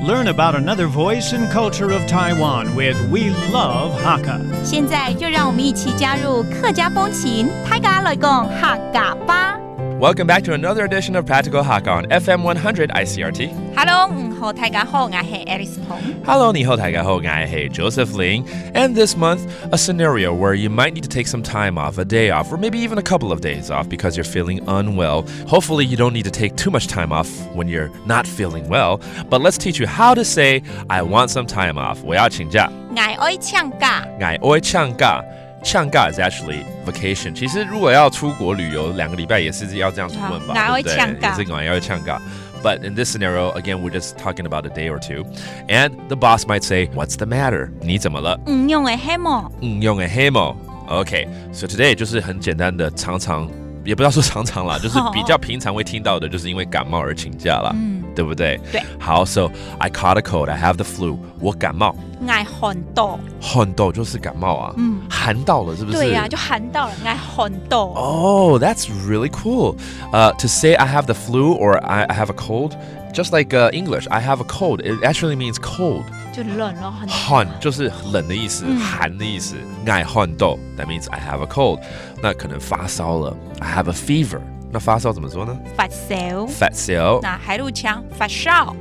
learn about another voice and culture of Taiwan with We Love Hakka. 现在就让我们一起加入客家风情，大家来讲客家吧。Welcome back to another edition of Practical Hakka on FM 100 Icrt. Hello， 大家好，我是 Alice Pong. Hello, 你好，大家好，我是 Joseph Ling. And this month, a scenario where you might need to take some time off, a day off, or maybe even a couple of days off because you're feeling unwell. Hopefully, you don't need to take too much time off when you're not feeling well. But let's teach you how to say, I want some time off. 我要请假。我爱请假。我爱请假。呛假 is actually vacation. 其实如果要出国旅游2个礼拜也是要这样子问吧，对不对？也是我要呛假。But in this scenario, again, we're just talking about a day or two. And the boss might say, What's the matter? 你怎么了？用的黑毛。用的黑毛。Okay, so today 就是很简单的，常常也不要说常常啦，就是比较平常会听到的，就是因为感冒而请假啦，对不对？对。好 ，So I caught a cold. I have the flu. 我感冒。我寒到。寒到就是感冒啊。寒到了是不是？对呀，就寒到了，我寒到。Oh, that's really cool. To say I have the flu or I have a cold, just like English, I have a cold. It actually means cold. 就冷了，寒就是冷的意思，寒的意思。我寒到 that means I have a cold. 那可能发烧了 I have a fever. 那发烧怎么说呢？发烧。发烧。那海陆腔发烧。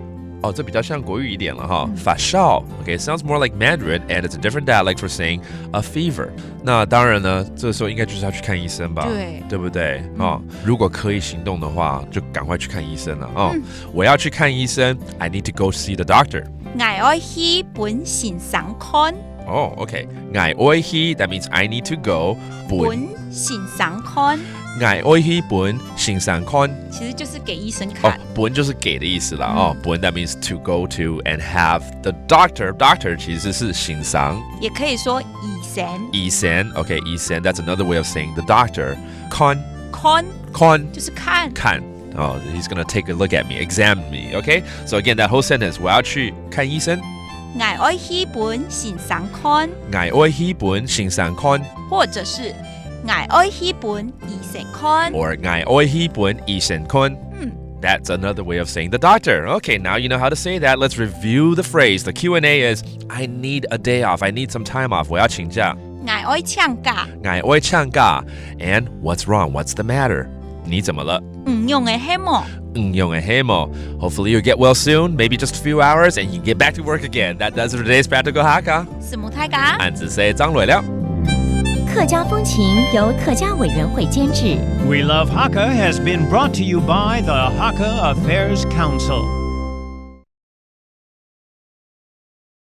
哦，这比较像国语一点了哈，发烧。Okay, it sounds more like Mandarin, and it's a different dialect for saying a fever. 那当然呢，这时候应该就是要去看医生吧，对不对？如果可以行动的话，就赶快去看医生了我要去看医生 I need to go see the doctor. 我要去本线上看。Oh, okay. 我要去 that means I need to go 本线上看。我要去本线上看，其实就是给医生看。本就是给的意思啦本 that means to go to and have the doctor. Doctor 其实是线上，也可以说医生。医生 ，OK， 医生 that's another way of saying the doctor. 看就是看。Oh, he's gonna take a look at me, examine me. Okay, so again, that whole sentence. 我要去看医生。我要去本线上看。我要去本线上看，或者是我要去本医生看。or 我要去本医生看。That's another way of saying the doctor. Okay, now you know how to say that. Let's review the phrase. The Q&A is, I need a day off. I need some time off. 我要请假。我要请假。我要请假。And what's wrong? What's the matter? 你怎么了？用的黑毛。用的黑毛。Hopefully you'll get well soon. Maybe just a few hours and you can get back to work again. That does it for today's Practical Hakka. 是母太家。俺只是张磊了。客家风情由客家委员会监制。 We Love Hakka has been brought to you by the Hakka Affairs Council.